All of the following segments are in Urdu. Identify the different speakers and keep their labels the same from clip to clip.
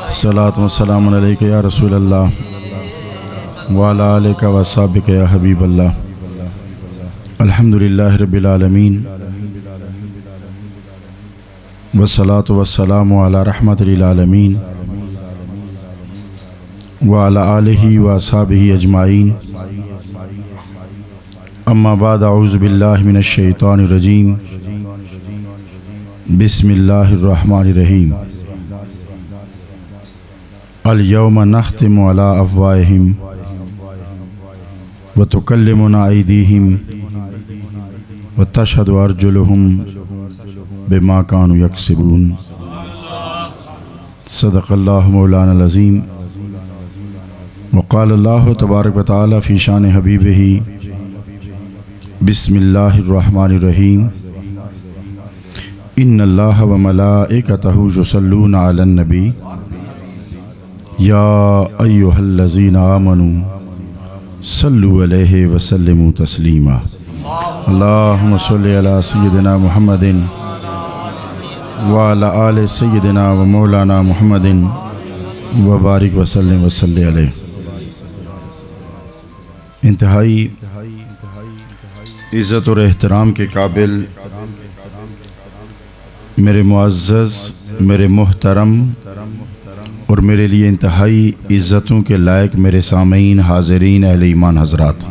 Speaker 1: الصلاۃ والسلام علیک یا رسول اللہ وعلی آلک و اصحابک یا حبیب اللہ۔ الحمدللہ رب العالمین والصلاۃ والسلام علی رحمت للعالمین وعلی آلہ و اصحابہ اجمعین۔ اما بعد، اعوذ باللہ من الشیطان الرجیم، بسم اللہ الرحمن الرحیم۔ الیوم نختم علی افواہہم وتکلمنا ایدیہم وتشہد ارجلہم بما کانوا یکسبون۔ صدق اللہ مولانا العظیم۔ وقال اللہ تبارک و تعالی فی شان حبیبہ، بسم اللہ الرحمن الرحیم۔ ان اللہ و ملائکتہ یصلون علی النبی یا ایہا الذین آمنوا صلوا علیہ وسلموا تسلیما۔ اللہم صلی علی سیدنا محمد وعلی آل سیدنا و مولانا محمد وبارک وسلم وصلی علیہ۔ انتہائی عزت اور احترام کے قابل میرے معزز، میرے محترم اور میرے لیے انتہائی عزتوں کے لائق میرے سامعین، حاضرین، اہل ایمان حضرات،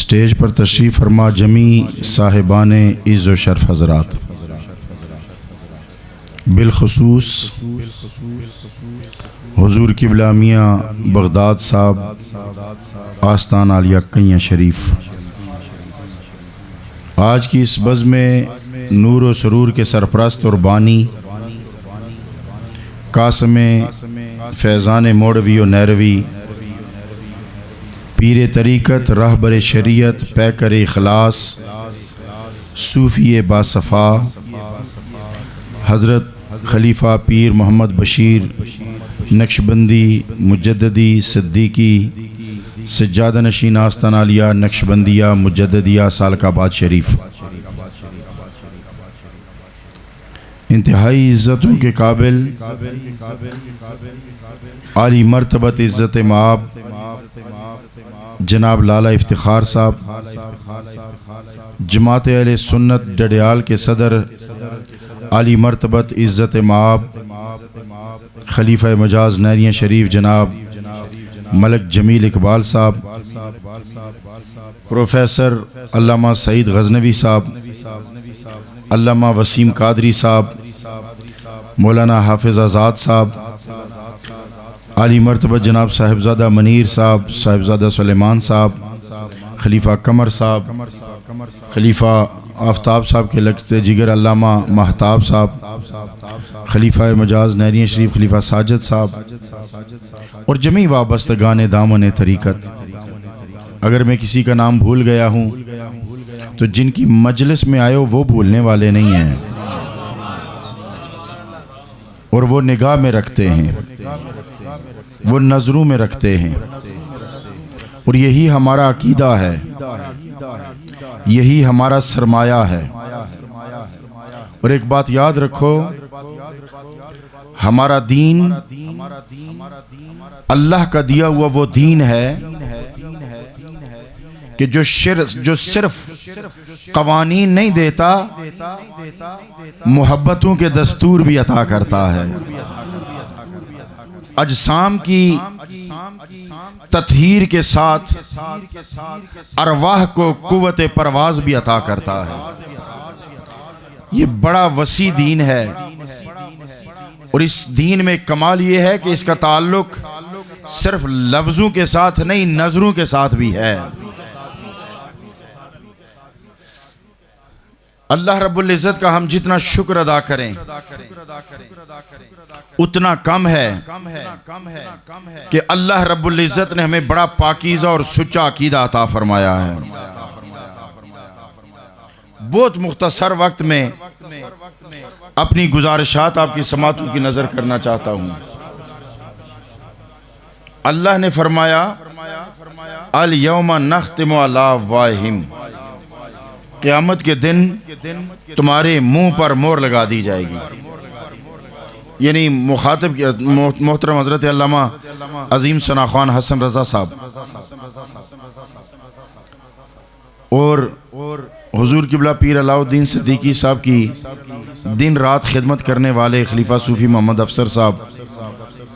Speaker 1: سٹیج پر تشریف فرما جمیع صاحبان عز و شرف حضرات، بالخصوص حضور قبلہ میاں بغداد صاحب آستان عالیہ قیاں شریف، آج کی اس بزم میں نور و سرور کے سرپرست اور بانی قاسم فیضان موڑوی و نیروی، پیر طریقت، رہبر شریعت، پیکر اخلاص، صوفی باصفا، حضرت خلیفہ پیر محمد بشیر نقشبندی مجددی صدیقی، سجادہ نشین آستان عالیہ نقشبندیہ مجددیہ سالک آباد شریف، انتہائی عزتوں کے قابل عالی مرتبت عزت مآب جناب لالا افتخار صاحب، جماعت اہل سنت ڈڈیال کے صدر، عالی مرتبت عزت مآب خلیفہ مجاز نیریاں شریف جناب ملک جمیل اقبال صاحب، پروفیسر علامہ سعید غزنوی صاحب، علامہ وسیم قادری صاحب، مولانا حافظ آزاد صاحب، عالی مرتبہ جناب صاحبزادہ منیر صاحب، صاحبزادہ سلیمان صاحب، خلیفہ قمر صاحب، خلیفہ آفتاب صاحب کے لگتے جگر علامہ مہتاب صاحب، خلیفہ مجاز نیریاں شریف خلیفہ ساجد صاحب، اور جمیع وابستگان دامن طریقت۔ اگر میں کسی کا نام بھول گیا ہوں تو جن کی مجلس میں آئے ہو وہ بھولنے والے نہیں ہیں، اور وہ نگاہ میں رکھتے ہیں، وہ نظروں میں رکھتے ہیں، اور یہی ہمارا عقیدہ ہے، یہی ہمارا سرمایہ ہے۔ اور ایک بات یاد رکھو، ہمارا دین اللہ کا دیا ہوا وہ دین ہے کہ جو صرف قوانین نہیں دیتا، محبتوں کے دستور بھی عطا کرتا ہے، اجسام کی تطہیر کے ساتھ ارواح کو قوت پرواز بھی عطا کرتا ہے۔ یہ بڑا وسیع دین ہے، اور اس دین میں کمال یہ ہے کہ اس کا تعلق صرف لفظوں کے ساتھ نہیں، نظروں کے ساتھ بھی ہے۔ اللہ رب العزت کا ہم جتنا شکر ادا کریں اتنا کم ہے کہ اللہ رب العزت نے ہمیں بڑا پاکیزہ اور سچا عقیدہ عطا فرمایا ہے۔ بہت مختصر وقت میں اپنی گزارشات آپ کی سماعتوں کی نظر کرنا چاہتا ہوں۔ اللہ نے فرمایا الیوم نختم علی افواہہم، قیامت کے دن تمہارے منہ پر مہر لگا دی جائے گی۔ یعنی مخاطب محترم حضرت علامہ عظیم ثنا خان حسن رضا صاحب اور حضور قبلہ پیر علاؤ الدین صدیقی صاحب کی دن رات خدمت کرنے والے خلیفہ صوفی محمد افسر صاحب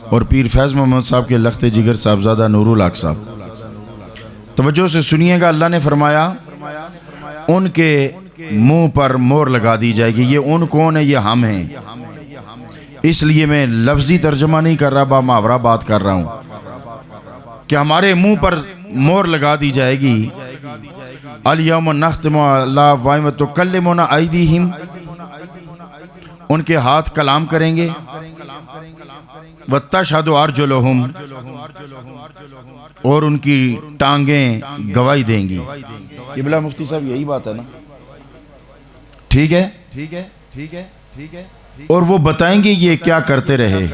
Speaker 1: اور پیر فیض محمد صاحب کے لخت جگر صاحبزادہ نور الحق صاحب، توجہ سے سنیے گا۔ اللہ نے فرمایا ان کے منہ پر مہر لگا دی جائے گی۔ یہ ان کون ہے؟ یہ ہم ہیں۔ اس لیے میں لفظی ترجمہ نہیں کر رہا، با محاورہ بات کر رہا ہوں کہ ہمارے منہ پر مہر لگا دی جائے گی۔ الیوم نختم علی افواہہم وتکلمنا ایدیہم، ان کے ہاتھ کلام کریں گے، وتشہد ارجلہم، اور ان کی ٹانگیں گواہی دیں گی۔ قبلہ مفتی صاحب یہی بات ہے نا؟ ٹھیک ہے، ٹھیک ہے، ٹھیک ہے، ٹھیک ہے۔ اور وہ بتائیں گے یہ کیا کرتے رہے۔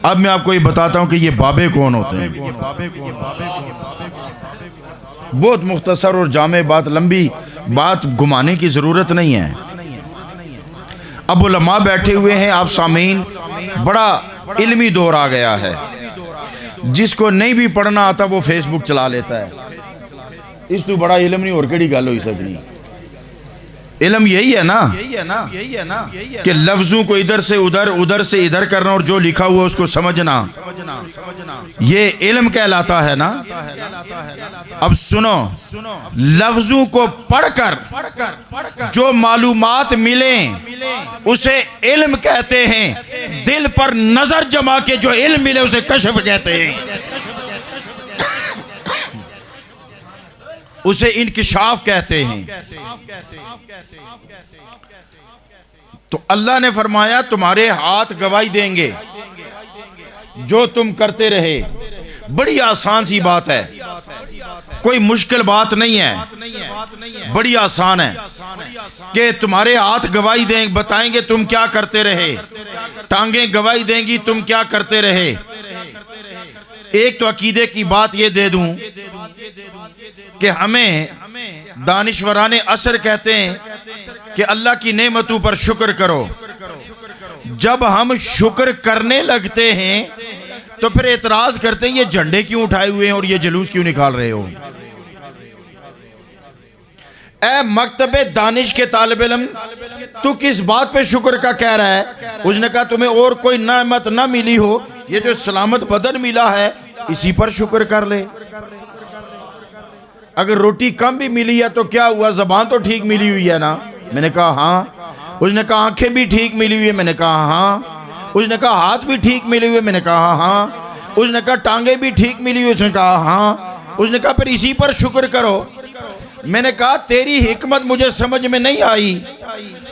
Speaker 1: اب میں آپ کو یہ بتاتا ہوں کہ یہ بابے کون ہوتے ہیں۔ بہت مختصر اور جامع بات، لمبی بات گھمانے کی ضرورت نہیں ہے۔ اب علماء بیٹھے ہوئے ہیں، آپ سامعین، بڑا علمی دور آ گیا ہے۔ جس کو نہیں بھی پڑھنا آتا وہ فیس بک چلا لیتا ہے۔ اس تو بڑا علم نہیں اور کیڑی گل ہوئی سکتی۔ علم یہی ہے نا کہ لفظوں کو ادھر سے ادھر، ادھر سے ادھر کرنا اور جو لکھا ہوا اس کو سمجھنا، یہ علم کہلاتا ہے نا۔ اب سنو، لفظوں کو پڑھ کر جو معلومات ملیں اسے علم کہتے ہیں، دل پر نظر جما کے جو علم ملے اسے کشف کہتے ہیں، اسے انکشاف کہتے ہیں۔ تو اللہ نے فرمایا تمہارے ہاتھ گواہی دیں گے جو تم کرتے رہے۔ بڑی آسان سی بات ہے، کوئی مشکل بات نہیں ہے، بڑی آسان ہے کہ تمہارے ہاتھ گواہی دیں، بتائیں گے تم کیا کرتے رہے، ٹانگیں گواہی دیں گی تم کیا کرتے رہے۔ ایک تو عقیدے کی بات یہ دے دوں کہ ہمیں دانشوران عصر کہتے ہیں کہ اللہ کی نعمتوں پر شکر کرو۔ جب ہم شکر کرنے لگتے ہیں تو پھر اعتراض کرتے ہیں یہ جھنڈے کیوں اٹھائے ہوئے ہیں اور یہ جلوس کیوں نکال رہے ہو۔ اے مکتب دانش کے طالب علم، تو کس بات پہ شکر کا کہہ رہا ہے؟ اس نے کہا تمہیں اور کوئی نعمت نہ ملی ہو، یہ جو سلامت بدن ملا ہے اسی پر شکر کر لے۔ اگر روٹی کم بھی ملی ہے تو کیا ہوا، زبان تو ٹھیک ملی ہوئی ہے نا؟ میں نے کہا ہاں۔ اس نے کہا آنکھیں بھی ٹھیک ملی ہوئی ہے؟ میں نے کہا ہاں۔ اس نے کہا ہاتھ بھی ٹھیک ملی ہوئی ہے؟ میں نے کہا ہاں۔ اس نے کہا ٹانگیں بھی ٹھیک ملی ہوئی؟ اس نے کہا ہاں۔ اس نے کہا پھر اسی پر شکر کرو۔ میں نے کہا تیری حکمت مجھے سمجھ میں نہیں آئی،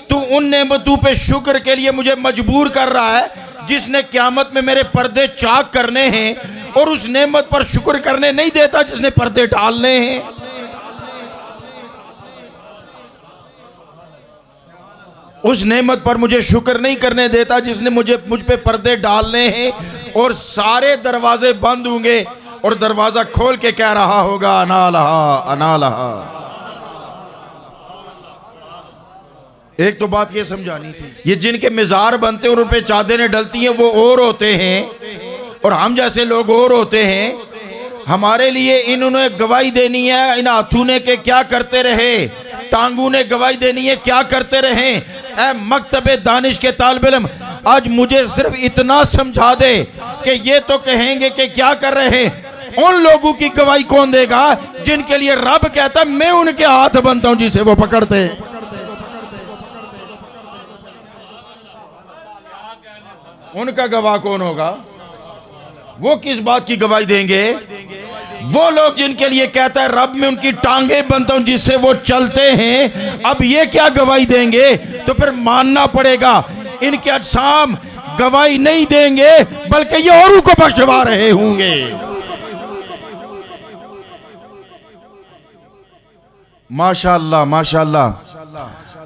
Speaker 1: تو ان نعمتوں پہ شکر کے لیے مجھے مجبور کر رہا ہے جس نے قیامت میں میرے پردے چاک کرنے ہیں، اور اس نعمت پر شکر کرنے نہیں دیتا جس نے پردے ڈالنے ہیں۔ اس نعمت پر مجھے شکر نہیں کرنے دیتا جس نے مجھ پہ پردے ڈالنے ہیں، اور سارے دروازے بند ہوں گے اور دروازہ کھول کے کہہ رہا ہوگا انا لہا انا لہا۔ ایک تو بات یہ سمجھانی تھی، یہ جن کے مزار بنتے ہیں اور ان پہ چادریں ڈلتی ہیں وہ اور ہوتے ہیں اور ہم جیسے لوگ اور ہوتے ہیں۔ ہمارے لیے انہوں نے گواہی دینی ہے، ان ہاتھوں نے کہ کیا کرتے رہے، ٹانگوں نے گواہی دینی ہے کیا کرتے رہے۔ اے مکتب دانش کے طالب علم، آج مجھے صرف اتنا سمجھا دے کہ یہ تو کہیں گے کہ کیا کر رہے، ان لوگوں کی گواہی کون دے گا جن کے لیے رب کہتا ہے میں ان کے ہاتھ بنتا ہوں جسے وہ پکڑتے۔ ان کا گواہ کون ہوگا؟ وہ کس بات کی گواہی دیں گے؟ وہ لوگ جن کے لیے کہتا ہے رب میں ان کی ٹانگیں بنتا ہوں جس سے وہ چلتے ہیں، اب یہ کیا گواہی دیں گے؟ تو پھر ماننا پڑے گا ان کے اجسام گواہی نہیں دیں گے بلکہ یہ اوروں کو بخشوا رہے ہوں گے۔ ماشاءاللہ ماشاءاللہ،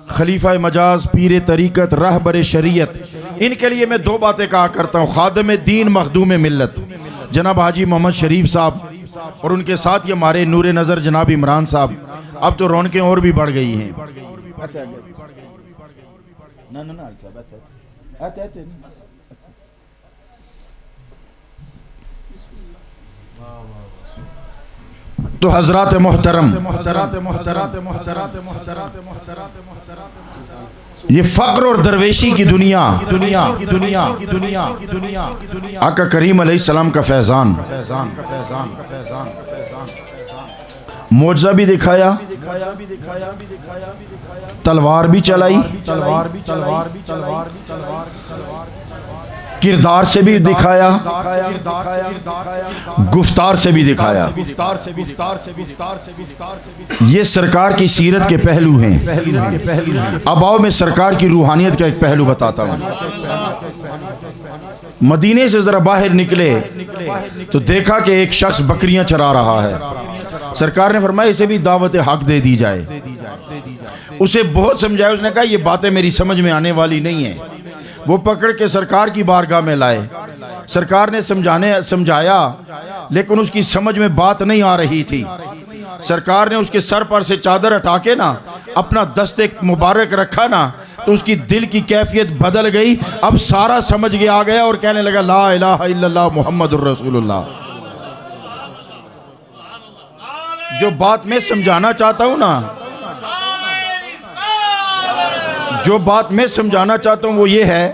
Speaker 1: خلیفہ مجاز، پیر طریقت، رہبر شریعت، ان کے لیے میں دو باتیں کہا کرتا ہوں، خادم دین، مخدوم ملت، جناب حاجی محمد شریف صاحب، اور ان کے ساتھ یہ ہمارے نور نظر جناب عمران صاحب۔ اب تو رونقیں اور بھی بڑھ گئی ہیں۔ تو حضرات محترم، یہ فقر اور درویشی کی دنیا آقا کریم علیہ السلام کا فیضان، معجزہ بھی دکھایا، تلوار بھی چلائی، کردار سے بھی دکھایا، گفتار سے بھی دکھایا۔ یہ سرکار کی سیرت کے پہلو ہیں۔ اب آؤ میں سرکار کی روحانیت کا ایک پہلو بتاتا ہوں۔ مدینے سے ذرا باہر نکلے تو دیکھا کہ ایک شخص بکریاں چرا رہا ہے۔ سرکار نے فرمایا اسے بھی دعوت حق دے دی جائے۔ اسے بہت سمجھایا، اس نے کہا یہ باتیں میری سمجھ میں آنے والی نہیں ہیں۔ وہ پکڑ کے سرکار کی بارگاہ میں لائے، سرکار نے سمجھایا لیکن اس کی سمجھ میں بات نہیں آ رہی تھی۔ سرکار نے اس کے سر پر سے چادر ہٹا کے نا اپنا دست مبارک رکھا نا تو اس کی دل کی کیفیت بدل گئی، اب سارا سمجھ کے آ گیا اور کہنے لگا لا الہ الا اللہ محمد الرسول اللہ۔ جو بات میں سمجھانا چاہتا ہوں نا، جو بات میں سمجھانا چاہتا ہوں وہ یہ ہے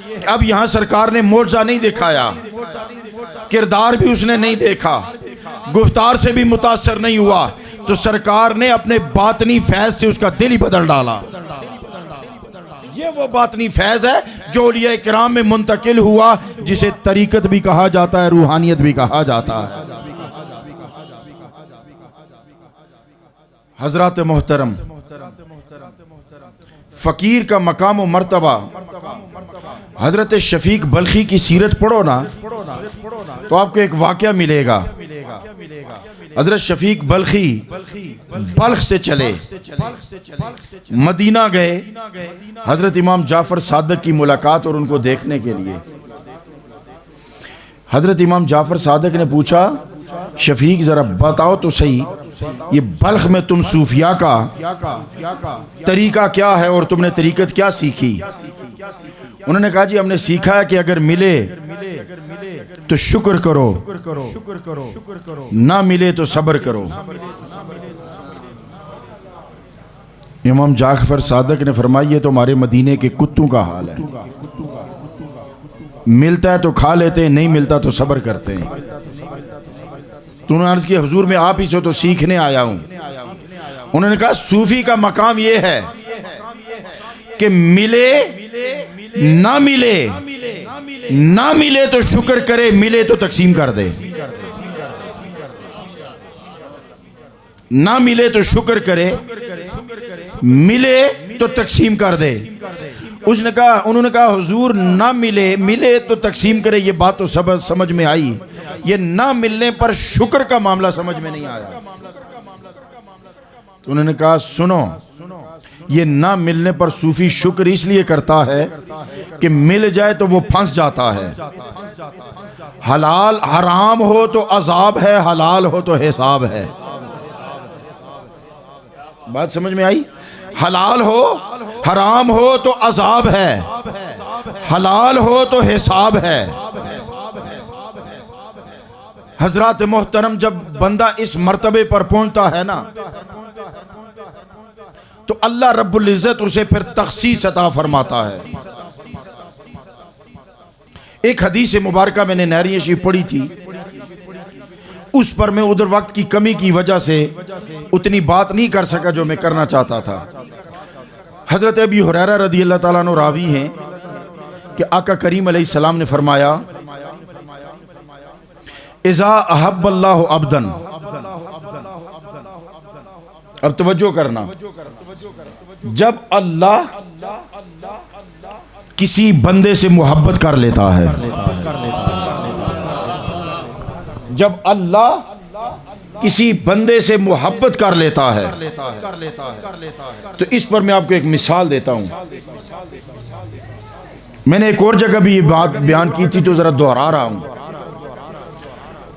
Speaker 1: کہ اب یہاں سرکار نے معجزہ نہیں دکھایا، کردار بھی اس نے نہیں دیکھا، گفتار سے بھی متاثر نہیں ہوا، تو سرکار نے اپنے باطنی فیض سے اس کا دل ہی بدل ڈالا۔ یہ وہ باطنی فیض ہے جو اولیاء کرام میں منتقل ہوا، جسے طریقت بھی کہا جاتا ہے، روحانیت بھی کہا جاتا ہے۔ حضرات محترم، فقیر کا مقام و مرتبہ، حضرت شفیق بلخی کی سیرت پڑھو نا تو آپ کو ایک واقعہ ملے گا۔ حضرت شفیق بلخی بلخ سے چلے، مدینہ گئے حضرت امام جعفر صادق کی ملاقات اور ان کو دیکھنے کے لیے۔ حضرت امام جعفر صادق نے پوچھا شفیق ذرا بتاؤ تو صحیح، یہ بلخ میں تم صوفیاء کا طریقہ کیا ہے اور تم نے طریقت کیا سیکھی؟ انہوں نے کہا جی ہم نے سیکھا ہے کہ اگر ملے تو شکر کرو، نہ ملے تو صبر کرو۔ امام جعفر صادق نے فرمایا یہ تو ہمارے مدینے کے کتوں کا حال ہے، ملتا ہے تو کھا لیتے ہیں، نہیں ملتا تو صبر کرتے ہیں۔ تو انہوں نے عرض کیا حضور میں آپ ہی سے تو سیکھنے آیا ہوں۔ انہوں نے کہا صوفی کا مقام یہ ہے کہ ملے نہ ملے، نہ ملے تو شکر کرے، ملے تو تقسیم کر دے۔ نہ ملے تو شکر کرے، ملے تو تقسیم کر دے۔ انہوں نے کہا حضور نہ ملے تو تقسیم کرے، یہ بات تو سمجھ میں آئی، یہ نہ ملنے پر شکر کا معاملہ سمجھ میں نہیں آیا۔ تو انہوں نے کہا سنو، یہ نہ ملنے پر صوفی شکر اس لیے کرتا ہے کہ مل جائے تو وہ پھنس جاتا ہے۔ حلال حرام ہو تو عذاب ہے، حلال ہو تو حساب ہے۔ بات سمجھ میں آئی؟ حلال ہو حرام ہو تو عذاب ہے، حلال ہو تو حساب ہے۔ حضرات محترم، جب بندہ اس مرتبے پر پہنچتا ہے نا تو اللہ رب العزت اسے پھر تخصیص عطا فرماتا ہے۔ ایک حدیث مبارکہ میں نے نہریہ شریف پڑھی تھی، اس پر میں ادھر وقت کی کمی کی وجہ سے اتنی بات نہیں کر سکا جو میں کرنا چاہتا تھا۔ حضرت ابی ہریرہ رضی اللہ تعالیٰ عنہ راوی ہیں کہ آقا کریم علیہ السلام نے فرمایا اذا احب اللہ عبدن، اب توجہ کرنا، جب اللہ کسی بندے سے محبت کر لیتا ہے، جب اللہ کسی بندے سے محبت کر لیتا ہے تو اس پر میں آپ کو ایک مثال دیتا ہوں۔ میں نے ایک اور جگہ بھی یہ بات بیان کی تھی تو ذرا دہرا رہا ہوں۔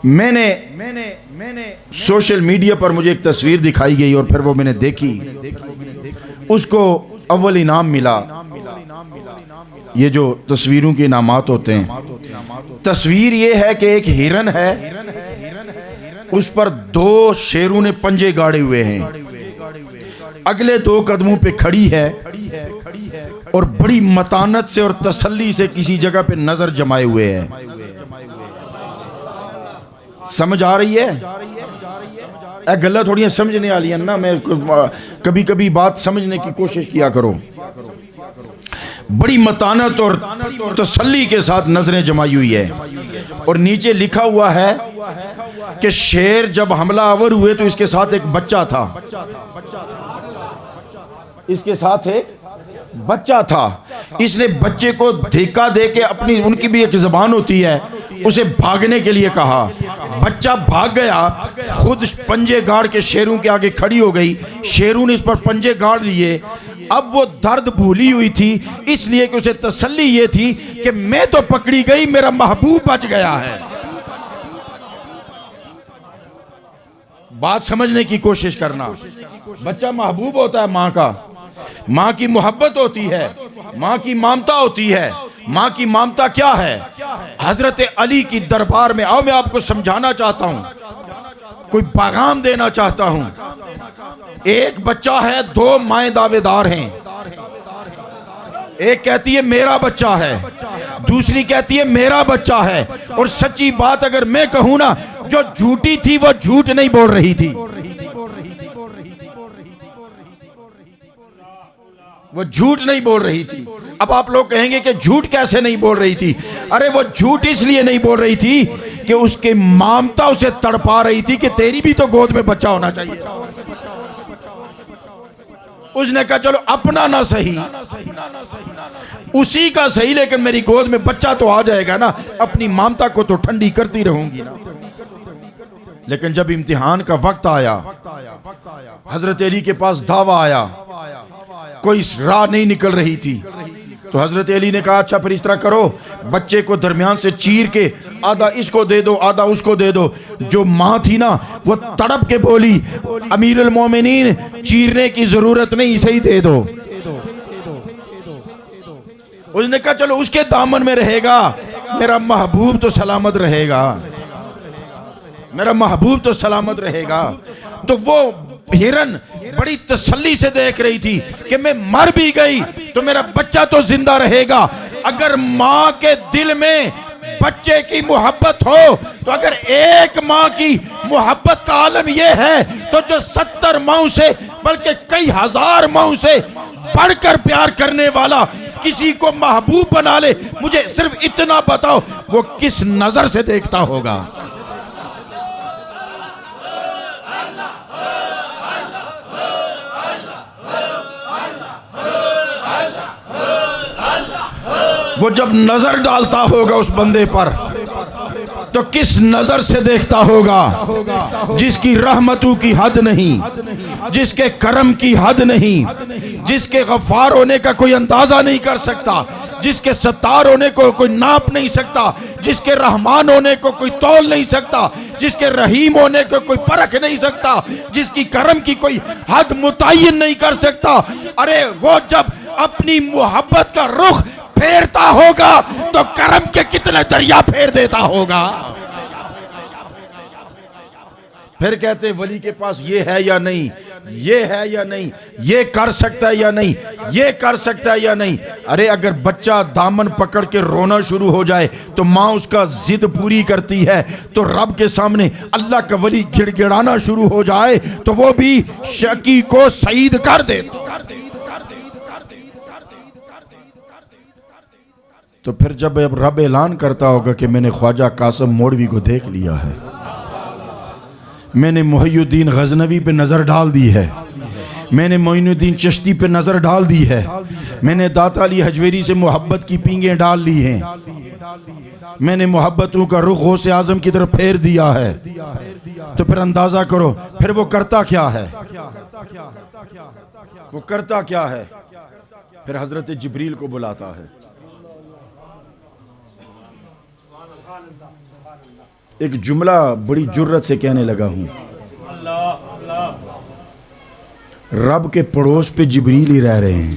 Speaker 1: میں نے سوشل میڈیا پر مجھے ایک تصویر دکھائی گئی اور پھر وہ میں نے دیکھی، اس کو اول انعام ملا۔ یہ جو تصویروں کے انعامات ہوتے ہیں، تصویر یہ ہے کہ ایک ہرن ہے، اس پر 2 شیروں نے پنجے گاڑے ہوئے ہیں، اگلے 2 قدموں پہ کھڑی ہے اور بڑی متانت سے اور تسلی سے کسی جگہ پہ نظر جمائے ہوئے ہیں۔ سمجھ آ رہی ہے؟ اے گلہ تھوڑی سمجھنے والی ہے نا، میں کبھی کبھی بات سمجھنے کی کوشش کیا کرو۔ بڑی متانت اور تسلی کے ساتھ نظریں جمائی ہوئی ہے، اور نیچے لکھا ہوا ہے کہ شیر جب حملہ آور ہوئے تو اس کے ساتھ ایک بچہ تھا، اس کے ساتھ ایک بچہ تھا۔ اس نے بچے کو دھکا دے کے اپنی، ان کی بھی ایک زبان ہوتی ہے، اسے بھاگنے کے لیے کہا۔ بچہ بھاگ گیا، خود پنجے گاڑ کے شیروں کے آگے کھڑی ہو گئی، شیروں نے اس پر پنجے گاڑ لیے۔ اب وہ درد بھولی ہوئی تھی، اس لیے کہ اسے تسلی یہ تھی کہ میں تو پکڑی گئی، میرا محبوب بچ گیا ہے۔ بات سمجھنے کی کوشش کرنا۔ بچہ محبوب ہوتا ہے ماں کا، ماں کی محبت ہوتی ہے، ماں کی مامتا ہوتی ہے۔ ماں کی مامتا کیا ہے؟ حضرت علی کی دربار میں آؤ، میں آپ کو سمجھانا چاہتا ہوں، کوئی پیغام دینا چاہتا ہوں۔ ایک بچہ ہے، 2 مائیں دعوے دار ہیں، ایک کہتی ہے میرا بچہ ہے، دوسری کہتی ہے میرا بچہ ہے۔ اور سچی بات اگر میں کہوں نا، جو جھوٹی تھی وہ جھوٹ نہیں بول رہی تھی، وہ جھوٹ نہیں بول رہی تھی۔ اب آپ لوگ کہیں گے کہ جھوٹ کیسے نہیں بول رہی تھی؟ ارے وہ جھوٹ اس لیے نہیں بول رہی تھی کہ اس کے مامتا اسے تڑپا رہی تھی کہ تیری بھی تو گود میں بچہ ہونا چاہیے۔ اس نے کہا چلو اپنا نہ صحیح، اسی کا صحیح، لیکن میری گود میں بچہ تو آ جائے گا نا، اپنی مامتا کو تو ٹھنڈی کرتی رہوں گی نا۔ لیکن جب امتحان کا وقت آیا، حضرت علی کے پاس دعویٰ آیا، کوئی راہ نہیں نکل رہی تھی، تو حضرت علی نے کہا اچھا پھر اس طرح کرو، بچے کو درمیان سے چیر کے آدھا اس کو دے دو آدھا اس کو دے دو۔ جو ماں تھی نا وہ تڑپ کے بولی امیر المومنین چیرنے کی ضرورت نہیں، اسے ہی دے دو۔ اس نے کہا چلو اس کے دامن میں رہے گا، میرا محبوب تو سلامت رہے گا، میرا محبوب تو سلامت رہے گا۔ تو وہ ہرن بڑی تسلی سے دیکھ رہی تھی کہ میں مر بھی گئی تو میرا بچہ تو زندہ رہے گا۔ اگر ماں کے دل میں بچے کی محبت ہو تو اگر ایک ماں کی محبت کا عالم یہ ہے تو جو 70 ماؤں سے بلکہ کئی ہزار ماؤں سے بڑھ کر پیار کرنے والا کسی کو محبوب بنا لے، مجھے صرف اتنا بتاؤ وہ کس نظر سے دیکھتا ہوگا؟ وہ جب نظر ڈالتا ہوگا اس بندے پر تو کس نظر سے دیکھتا ہوگا؟ جس کی رحمتوں کی حد نہیں، جس کے کرم کی حد نہیں، جس کے غفار ہونے کا کوئی اندازہ نہیں کر سکتا، جس کے ستار ہونے کو کوئی ناپ نہیں سکتا، جس کے رحمان ہونے کو کوئی تول نہیں سکتا، جس کے رحیم ہونے کو کوئی پرکھ نہیں سکتا، جس کی کرم کی کوئی حد متعین نہیں کر سکتا۔ ارے وہ جب اپنی محبت کا رخ پھیرتا ہوگا تو کرم کے کتنے دریا پھیر دیتا ہوگا۔ پھر کہتے ولی کے پاس یہ ہے یا نہیں، یہ ہے یا نہیں، یہ کر سکتا ہے یا نہیں، یہ کر سکتا ہے یا نہیں۔ ارے اگر بچہ دامن پکڑ کے رونا شروع ہو جائے تو ماں اس کا ضد پوری کرتی ہے، تو رب کے سامنے اللہ کا ولی گڑ گڑانا شروع ہو جائے تو وہ بھی شقی کو سعید کر دیتا۔ تو پھر جب رب اعلان کرتا ہوگا کہ میں نے خواجہ قاسم موڑوی کو دیکھ لیا ہے، میں نے محی الدین غزنوی پہ نظر ڈال دی ہے، میں نے معین الدین چشتی پہ نظر ڈال دی ہے، میں نے داتا علی حجویری سے محبت کی پینگیں ڈال لی ہیں، میں نے محبتوں کا رخ غوث اعظم کی طرف پھیر دیا ہے، تو پھر اندازہ کرو پھر وہ کرتا کیا ہے؟ وہ کرتا کیا ہے؟ پھر حضرت جبریل کو بلاتا ہے۔ ایک جملہ بڑی جرت سے کہنے لگا ہوں، رب کے پڑوس پہ جبریل ہی رہ رہے ہیں۔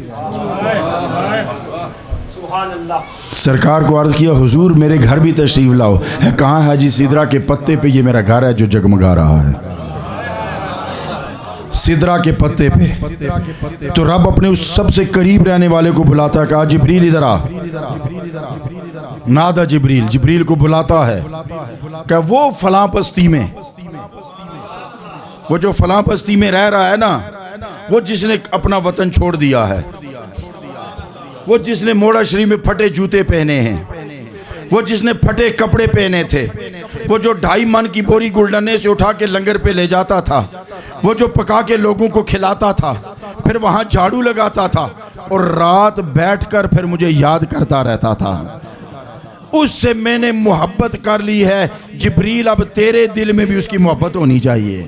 Speaker 1: سرکار کو عرض کیا حضور میرے گھر بھی تشریف لاؤ. ہے کہاں ہے جی؟ سدرا کے پتے پہ. یہ میرا گھر ہے جو جگمگا رہا ہے سدرا کے پتے پہ. تو رب اپنے اس سب سے قریب رہنے والے کو بلاتا ہے. کہا جبریل ادھر آ. نادا جبریل. جبریل کو بلاتا ہے کہ وہ فلاں بستی میں، وہ جو فلاں بستی میں رہ رہا ہے نا، وہ جس نے اپنا وطن چھوڑ دیا ہے، وہ جس نے موڑا شریف میں پھٹے جوتے پہنے ہیں، وہ جس نے پھٹے کپڑے پہنے تھے، وہ جو 2.5 من کی بوری گلڈنے سے اٹھا کے لنگر پہ لے جاتا تھا، وہ جو پکا کے لوگوں کو کھلاتا تھا، پھر وہاں جھاڑو لگاتا تھا اور رات بیٹھ کر پھر مجھے یاد کرتا رہتا تھا، اس سے میں نے محبت کر لی ہے. جبریل اب تیرے دل میں بھی اس کی محبت ہونی چاہیے.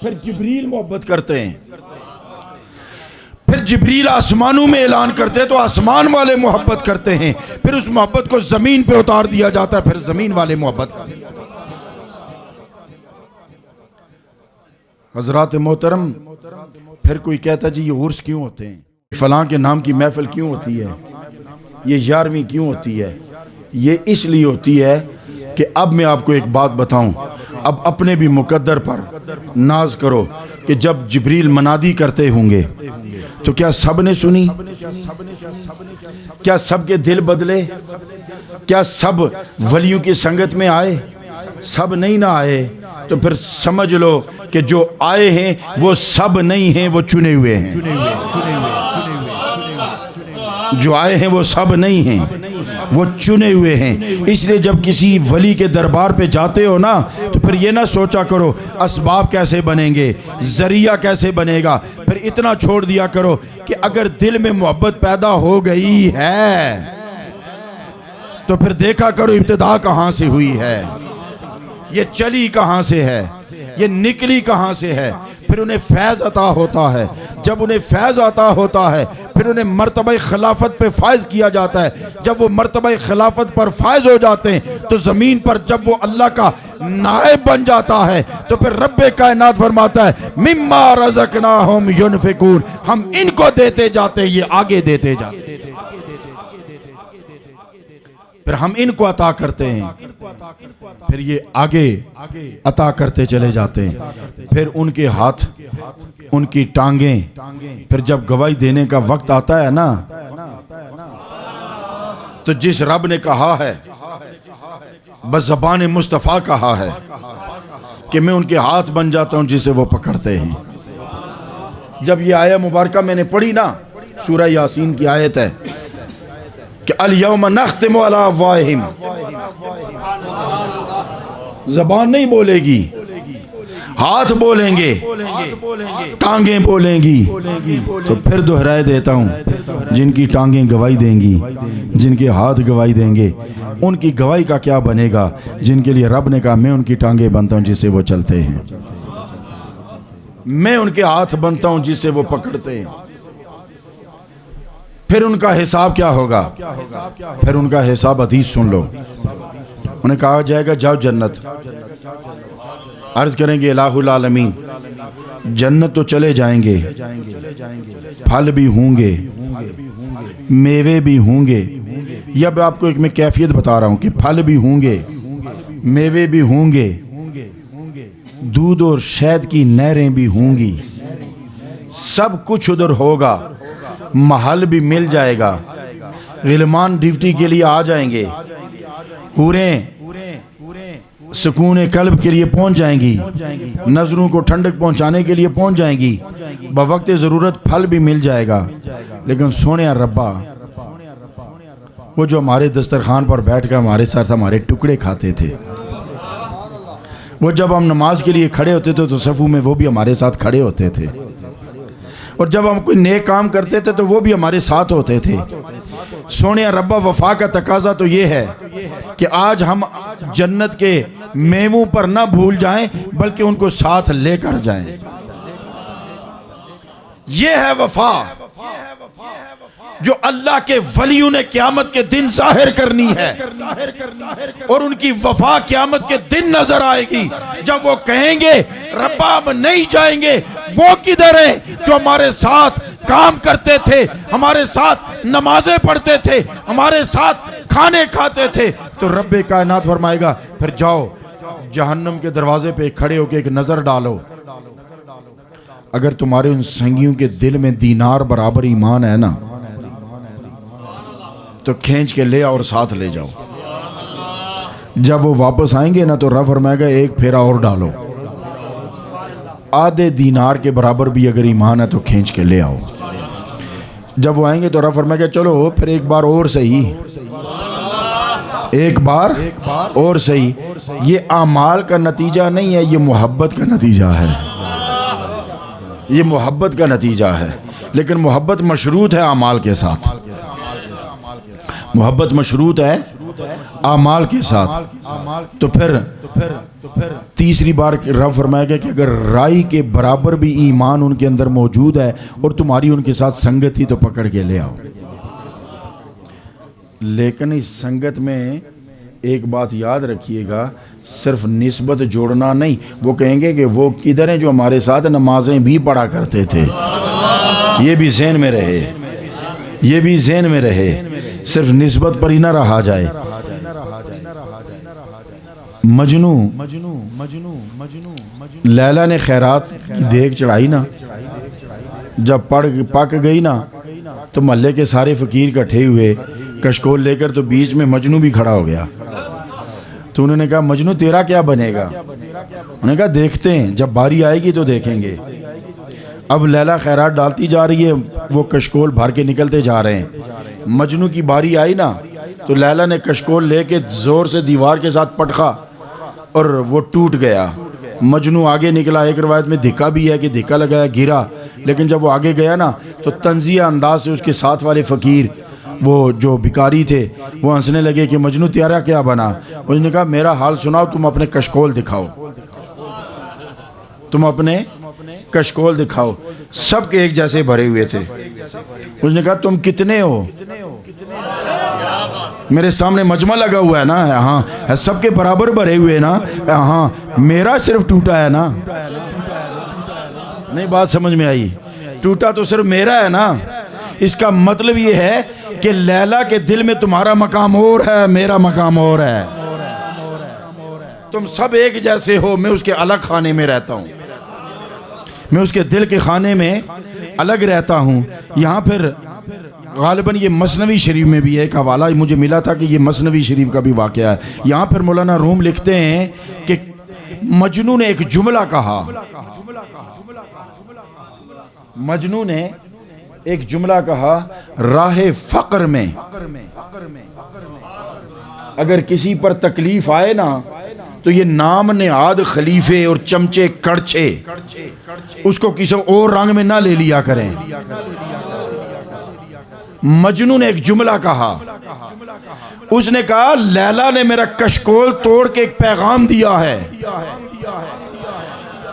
Speaker 1: پھر جبریل محبت کرتے ہیں. پھر جبریل آسمانوں میں اعلان کرتے تو آسمان والے محبت کرتے ہیں. پھر اس محبت کو زمین پہ اتار دیا جاتا ہے. پھر زمین والے محبت کرتے ہیں. حضرات محترم، پھر کوئی کہتا جی یہ عرس کیوں ہوتے ہیں، فلاں کے نام کی محفل کیوں ہوتی ہے، یہ 11ویں کیوں ہوتی ہے؟ یہ اس لیے ہوتی ہے کہ اب میں آپ کو ایک بات بتاؤں. اب اپنے بھی مقدر پر ناز کرو کہ جب جبریل منادی کرتے ہوں گے تو کیا سب نے سنی؟ کیا سب کے دل بدلے؟ کیا سب ولیوں کی سنگت میں آئے؟ سب نہیں نہ آئے. تو پھر سمجھ لو کہ جو آئے ہیں وہ سب نہیں ہیں، وہ چنے ہوئے ہیں. جو آئے ہیں وہ سب نہیں ہیں، وہ چنے ہوئے ہیں. اس لیے جب کسی ولی کے دربار پہ جاتے ہو نا تو پھر یہ نہ سوچا کرو اسباب کیسے بنیں گے، ذریعہ کیسے بنے گا. پھر اتنا چھوڑ دیا کرو کہ اگر دل میں محبت پیدا ہو گئی ہے تو پھر دیکھا کرو ابتدا کہاں سے ہوئی ہے، یہ چلی کہاں سے ہے، یہ نکلی کہاں سے ہے. پھر انہیں فیض عطا ہوتا ہے. جب انہیں فیض عطا ہوتا ہے پھر انہیں مرتبہ خلافت پہ فائز کیا جاتا ہے. جب وہ مرتبہ خلافت پر فائز ہو جاتے ہیں تو زمین پر جب وہ اللہ کا نائب بن جاتا ہے تو پھر رب کائنات فرماتا ہے مما رزقناہم ینفقون. ہم ان کو دیتے جاتے ہیں، یہ آگے دیتے جاتے ہیں. پھر ہم ان کو عطا کرتے ہیں، پھر یہ آگے عطا کرتے چلے جاتے ہیں. پھر ان کے ہاتھ، ان کی ٹانگیں، پھر جب گواہی دینے کا وقت آتا ہے نا تو جس رب نے کہا ہے بزبان مصطفیٰ کہا ہے کہ میں ان کے ہاتھ بن جاتا ہوں جسے وہ پکڑتے ہیں. جب یہ آیہ مبارکہ میں نے پڑھی نا، سورہ یاسین کی آیت ہے کہ الیوم نختم علی افواہہم، زبان نہیں بولے گی، ہاتھ بولیں گے، ٹانگیں بولیں گی. تو پھر دہرائے دیتا ہوں، جن کی ٹانگیں گواہی دیں گی، جن کے ہاتھ گواہی دیں گے، ان کی گواہی کا کیا بنے گا جن کے لیے رب نے کہا میں ان کی ٹانگیں بنتا ہوں جس سے وہ چلتے ہیں، میں ان کے ہاتھ بنتا ہوں جس سے وہ پکڑتے ہیں. پھر ان کا حساب کیا ہوگا؟ پھر ان کا حساب حدیث سن لو. انہیں کہا جائے گا جاؤ جنت. عرض کریں گے الہ العالمین جنت تو چلے جائیں گے، پھل بھی ہوں گے، میوے بھی ہوں گے. یہ اب آپ کو ایک میں کیفیت بتا رہا ہوں کہ پھل بھی ہوں گے، میوے بھی ہوں گے، دودھ اور شہد کی نہریں بھی ہوں گی، سب کچھ ادھر ہوگا. محل بھی مل جائے گا، غلمان ڈیوٹی کے لیے آ جائیں گے، حوریں سکون قلب کے لیے پہنچ جائیں گی، نظروں کو ٹھنڈک پہنچانے کے لیے پہنچ جائیں گی، بوقت ضرورت پھل بھی مل جائے گا. لیکن سونے ربا وہ جو ہمارے دسترخوان پر بیٹھ کر ہمارے ساتھ ہمارے ٹکڑے کھاتے تھے، وہ جب ہم نماز کے لیے کھڑے ہوتے تھے تو صفوں میں وہ بھی ہمارے ساتھ کھڑے ہوتے تھے، اور جب ہم کوئی نیک کام کرتے تھے تو وہ بھی ہمارے ساتھ ہوتے تھے. سونے ربا وفا کا تقاضا تو یہ ہے کہ آج ہم جنت کے میووں پر نہ بھول جائیں بلکہ ان کو ساتھ لے کر جائیں. یہ ہے وفا. جو اللہ کے ولیوں نے قیامت کے دن ظاہر کرنی ہے، اور ان کی وفا قیامت کے دن نظر آئے گی جب وہ کہیں گے ربا ہم نہیں جائیں گے، وہ کدھر ہیں جو ہمارے ساتھ کام کرتے تھے، ہمارے ساتھ نمازیں پڑھتے تھے، ہمارے ساتھ کھانے کھاتے تھے؟ تو رب کائنات فرمائے گا پھر جاؤ جہنم کے دروازے پہ کھڑے ہو کے ایک نظر ڈالو، اگر تمہارے ان سنگیوں کے دل میں دینار برابر ایمان ہے نا تو کھینچ کے لے اور ساتھ لے جاؤ۔ جب وہ واپس آئیں گے نا تو رب فرمائے گا ایک پھیرا اور ڈالو، آدھے دینار کے برابر بھی اگر ایمان ہے تو کھینچ کے لے آؤ۔ جب وہ آئیں گے تو رب فرمائے گا چلو پھر ایک بار اور صحیح، ایک بار اور صحیح۔ یہ اعمال کا نتیجہ نہیں ہے، یہ محبت کا نتیجہ ہے، یہ محبت کا نتیجہ ہے، لیکن محبت مشروط ہے اعمال کے ساتھ، محبت مشروط ہے اعمال کے ساتھ۔ تو پھر تیسری بار رب فرمائے گا کہ اگر رائی کے برابر بھی ایمان ان کے اندر موجود ہے اور تمہاری ان کے ساتھ سنگت ہی تو پکڑ کے لے آؤ۔ لیکن اس سنگت میں ایک بات یاد رکھیے گا، صرف نسبت جوڑنا نہیں، وہ کہیں گے کہ وہ کدھر ہیں جو ہمارے ساتھ نمازیں بھی پڑھا کرتے تھے، یہ بھی ذہن میں رہے، یہ بھی ذہن میں رہے، صرف نسبت پر ہی نہ رہا جائے۔ مجنو لیلا نے خیرات کی دیگ چڑھائی نا، جب پک گئی نا تو محلے کے سارے فقیر کٹھے ہوئے کشکول لے کر، تو بیچ میں مجنو بھی کھڑا ہو گیا۔ تو انہوں نے کہا مجنو تیرا کیا بنے گا؟ انہوں نے کہا دیکھتے ہیں، جب باری آئے گی تو دیکھیں گے۔ اب لیلا خیرات ڈالتی جا رہی ہے، وہ کشکول بھر کے نکلتے جا رہے ہیں۔ مجنو کی باری آئی نا تو لیلا نے کشکول لے کے زور سے دیوار کے ساتھ پٹخا اور وہ ٹوٹ گیا۔ مجنو آگے نکلا، ایک روایت میں دھکا بھی ہے کہ دھکا لگایا گرا، لیکن جب وہ آگے گیا نا تو طنزیہ انداز سے اس کے ساتھ والے فقیر، وہ جو بھکاری تھے، وہ ہنسنے لگے کہ مجنو تیارا کیا بنا؟ اس نے کہا میرا حال سناؤ، تم اپنے کشکول دکھاؤ، تم اپنے کشکول دکھاؤ۔ سب کے ایک جیسے بھرے ہوئے تھے۔ اس نے کہا تم کتنے ہو؟ میرے سامنے مجمع لگا ہوا ہے نا، ہاں سب کے برابر بھرے ہوئے نا، ہاں میرا صرف ٹوٹا ہے نا۔ نہیں بات سمجھ میں آئی؟ ٹوٹا تو صرف میرا ہے نا۔ اس کا مطلب یہ ہے کہ لیلا کے دل میں تمہارا مقام اور ہے، میرا مقام اور ہے۔ تم سب ایک جیسے ہو، میں اس کے الگ خانے میں رہتا ہوں، میں اس کے دل کے خانے میں الگ رہتا ہوں۔ یہاں پھر غالباً یہ مثنوی شریف میں بھی ہے، ایک حوالہ مجھے ملا تھا کہ یہ مثنوی شریف کا بھی واقعہ ہے۔ یہاں پھر مولانا روم لکھتے ہیں کہ مجنو نے ایک جملہ کہا، مجنو نے ایک جملہ کہا، راہ فقر میں اگر کسی پر تکلیف آئے نا تو یہ نام نہاد خلیفے اور چمچے کڑچے اس کو کسی اور رنگ میں نہ لے لیا کریں۔ مجنو نے ایک جملہ کہا، اس نے کہا لیلا نے میرا کشکول توڑ کے ایک پیغام دیا ہے۔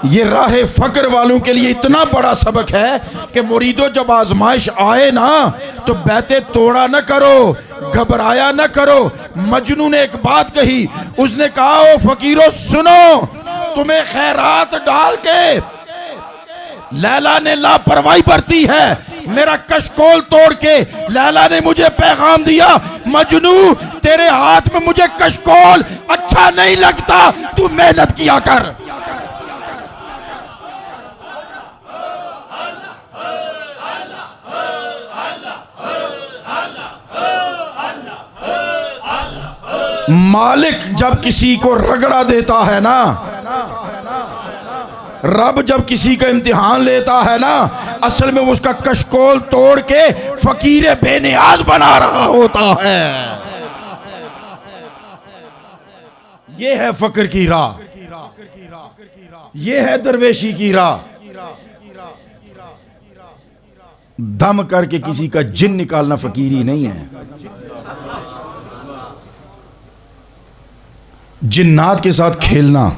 Speaker 1: یہ راہ فقر والوں کے لیے اتنا بڑا سبق ہے کہ مریدو جب آزمائش آئے نا تو بیتیں توڑا نہ کرو، گھبرایا نہ کرو۔ مجنو نے ایک بات کہی، اس نے کہا او فقیرو سنو، تمہیں خیرات ڈال کے لیلا نے لاپرواہی برتی ہے، میرا کشکول توڑ کے لیلا نے مجھے پیغام دیا، مجنو تیرے ہاتھ میں مجھے کشکول اچھا نہیں لگتا، تو محنت کیا کر۔ مالک جب کسی کو رگڑا دیتا ہے نا، رب جب کسی کا امتحان لیتا ہے نا، اصل میں وہ اس کا کشکول توڑ کے فقیر بے نیاز بنا رہا ہوتا ہے۔ یہ ہے فقر کی راہ، یہ ہے درویشی کی راہ۔ دم کر کے کسی کا جن نکالنا فقیری نہیں ہے۔ جنات کے ساتھ کھیلنا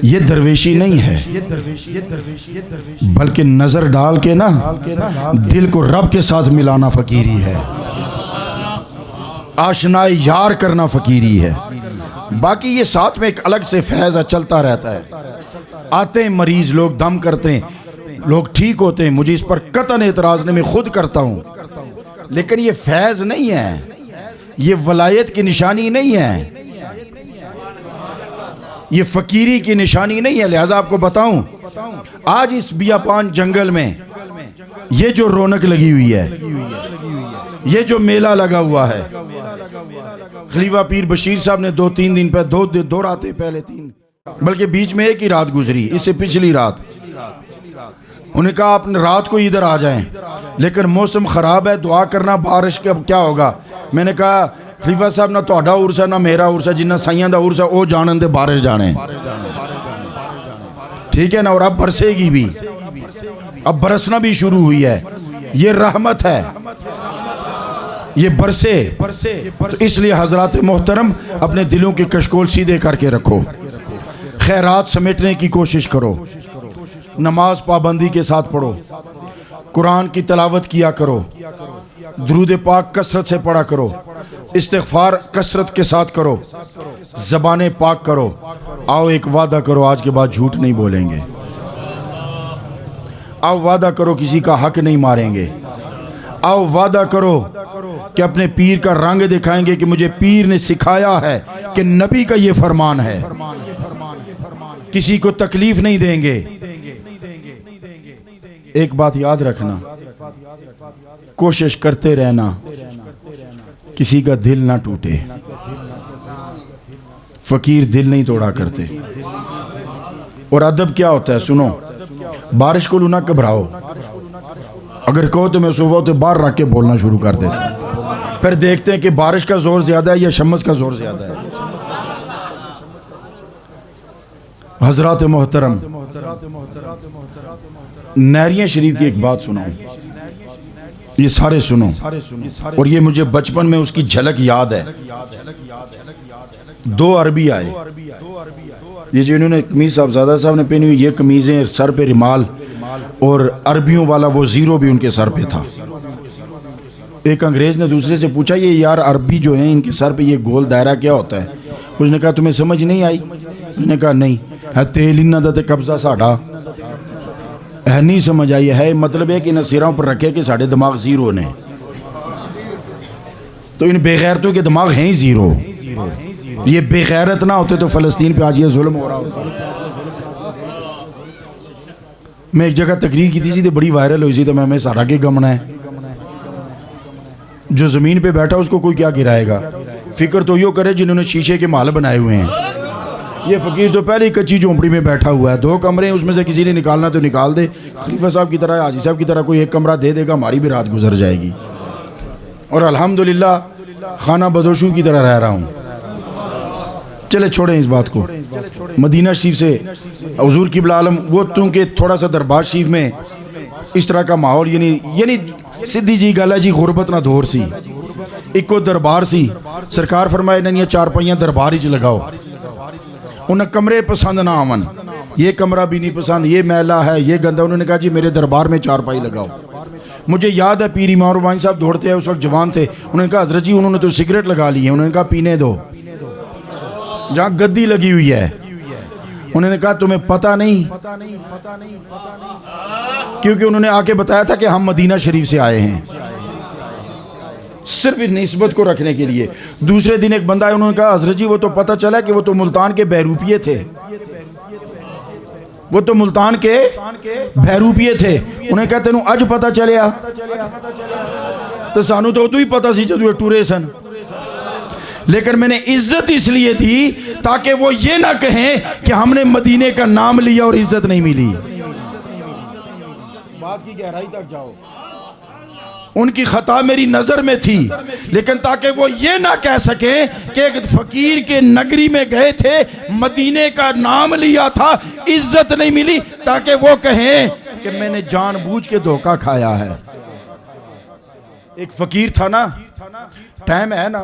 Speaker 1: یہ درویشی نہیں ہے، بلکہ نظر ڈال کے نا دل کو رب کے ساتھ ملانا فقیری ہے، آشنائی یار کرنا فقیری ہے۔ باقی یہ ساتھ میں ایک الگ سے فیض چلتا رہتا ہے، آتے ہیں مریض لوگ، دم کرتے ہیں لوگ، ٹھیک ہوتے ہیں، مجھے اس پر قطعاً اعتراض نہیں، میں خود کرتا ہوں، لیکن یہ فیض نہیں ہے، یہ ولایت کی نشانی نہیں ہے، یہ فقیری کی نشانی نہیں ہے۔ لہٰذا آپ کو بتاؤں، آج اس بیابان جنگل میں یہ جو رونق لگی ہوئی ہے، یہ جو میلہ لگا ہوا ہے، خلیفہ پیر بشیر صاحب نے 2-3 دن پہلے دو راتیں پہلے، 3 بلکہ بیچ میں ایک ہی رات گزری، اس سے پچھلی رات انہوں نے کہا آپ رات کو ادھر آ جائیں، لیکن موسم خراب ہے، دعا کرنا بارش کا کیا ہوگا۔ میں نے کہا خلیفہ صاحب نہ تہاڈا عرس ہے نہ میرا عرس ہے، جنہ سائیاں دا عرس ہے او جانن دے بارش جانے، ٹھیک ہے نا، اور اب برسے گی بھی، اب برسنا بھی شروع ہوئی ہے، یہ رحمت ہے، یہ برسے۔ تو اس لیے حضرات محترم اپنے دلوں کے کشکول سیدھے کر کے رکھو، خیرات سمیٹنے کی کوشش کرو، نماز پابندی کے ساتھ پڑھو، قرآن کی تلاوت کیا کرو، درود پاک کثرت سے پڑھا کرو، استغفار کثرت کے ساتھ کرو، زبان پاک کرو۔ آؤ ایک وعدہ کرو، آج کے بعد جھوٹ نہیں بولیں گے، آؤ وعدہ کرو کسی کا حق نہیں ماریں گے، آؤ وعدہ کرو کہ اپنے پیر کا رنگ دکھائیں گے کہ مجھے پیر نے سکھایا ہے کہ نبی کا یہ فرمان ہے، کسی کو تکلیف نہیں دیں گے۔ ایک بات یاد رکھنا، کوشش کرتے رہنا کسی کا دل نہ ٹوٹے، فقیر دل نہیں توڑا کرتے۔ اور ادب کیا ہوتا ہے سنو، بارش کو نہ گھبراؤ، اگر کہو تو میں صبح باہر رکھ کے بولنا شروع کر دے، پھر دیکھتے ہیں کہ بارش کا زور زیادہ ہے یا شمس کا زور زیادہ ہے۔ حضرات محترم، نیریہ شریف کی ایک بات سناؤں، یہ سارے سنو، اور یہ مجھے بچپن میں اس کی جھلک یاد ہے۔ 2 عربی آئے، یہ جو انہوں نے قمیض صاحبزادہ صاحب نے پہنی ہوئی، یہ قمیضیں، سر پہ رومال، اور عربیوں والا وہ زیرو بھی ان کے سر پہ تھا۔ ایک انگریز نے دوسرے سے پوچھا یہ یار عربی جو ہیں ان کے سر پہ یہ گول دائرہ کیا ہوتا ہے؟ اس نے کہا تمہیں سمجھ نہیں آئی؟ اس نے کہا نہیں۔ ہے تیل انہاں دا تے قبضہ ساڈا، ہے نہیں سمجھ آئی ہے، مطلب ہے کہ انہاں سراں پر رکھے کہ ساڑھے دماغ زیرو نے، تو ان بے غیرتوں کے دماغ ہیں ہی زیرو۔ یہ بے غیرت نہ ہوتے تو فلسطین پہ آج یہ ظلم ہو رہا ہوتا۔ میں ایک جگہ تقریر کی تھی، بڑی وائرل ہوئی تھی، تو میں سارا کے گمنا ہے، جو زمین پہ بیٹھا اس کو کوئی کیا گرائے گا، فکر تو یہ کرے جنہوں نے شیشے کے محل بنائے ہوئے ہیں۔ یہ فقیر تو پہلے ہی کچی جھونپڑی میں بیٹھا ہوا ہے، 2 کمرے ہیں، اس میں سے کسی نے نکالنا تو نکال دے، خلیفہ صاحب کی طرح، حاجی صاحب کی طرح کوئی 1 کمرہ دے دے گا، ہماری بھی رات گزر جائے گی، اور الحمدللہ خانہ بدوشوں کی طرح رہ رہا ہوں۔ چلے چھوڑیں اس بات کو۔ مدینہ شریف سے حضور قبلہ عالم، وہ چونکہ تھوڑا سا دربار شریف میں اس طرح کا ماحول، یعنی سدھی جی گل ہے جی، غربت نہ دور سی، ایک کو دربار سی، سرکار فرمائے انہیں 4 پائیاں دربار ہی چ لگاؤ، انہیں کمرے پسند نہ آون، یہ کمرہ بھی نہیں پسند، یہ میلہ ہے، یہ گندہ، انہوں نے کہا جی میرے دربار میں 4 پائی لگاؤ۔ مجھے یاد ہے پیر امام ربانی صاحب دوڑتے ہیں، اس وقت جوان تھے، انہوں نے کہا حضرت جی انہوں نے تو سگریٹ لگا لی ہے، انہوں نے کہا پینے دو، جہاں گدی لگی ہوئی ہے، انہوں نے کہا تمہیں پتہ نہیں، کیونکہ انہوں نے آ کے بتایا تھا کہ ہم مدینہ شریف سے آئے ہیں، صرف نسبت کو رکھنے کے لیے۔ دوسرے دن ایک بندہ ہے، انہوں نے کہا حضرت جی وہ تو پتہ چلا کہ وہ تو ملتان کے بہروپیے تھے، وہ تو ملتان کے بہروپیے تھے، انہیں کہتے ہیں اج پتہ چلیا، تو سانو تو ادو ہی پتہ سی جدو ٹورے سن، لیکن میں نے عزت اس لیے دی تاکہ وہ یہ نہ کہیں کہ ہم نے مدینے کا نام لیا اور عزت نہیں ملی۔ بات کی گہرائی تک جاؤ، ان کی خطا میری نظر میں تھی، لیکن تاکہ وہ یہ نہ کہہ سکیں کہ ایک فقیر کے نگری میں گئے تھے، مدینے کا نام لیا تھا، عزت نہیں ملی، تاکہ وہ کہیں کہ میں نے جان بوجھ کے دھوکہ کھایا ہے۔ ایک فقیر تھا نا، ٹائم ہے نا،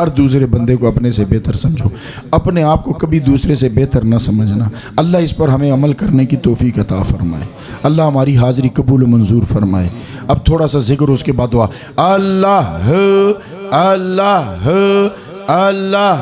Speaker 1: ہر دوسرے بندے کو اپنے سے بہتر سمجھو، اپنے آپ کو کبھی دوسرے سے بہتر نہ سمجھنا۔ اللہ اس پر ہمیں عمل کرنے کی توفیق عطا فرمائے، اللہ ہماری حاضری قبول و منظور فرمائے۔ اب تھوڑا سا ذکر، اس کے بعد دعا۔ اللہ اللہ اللہ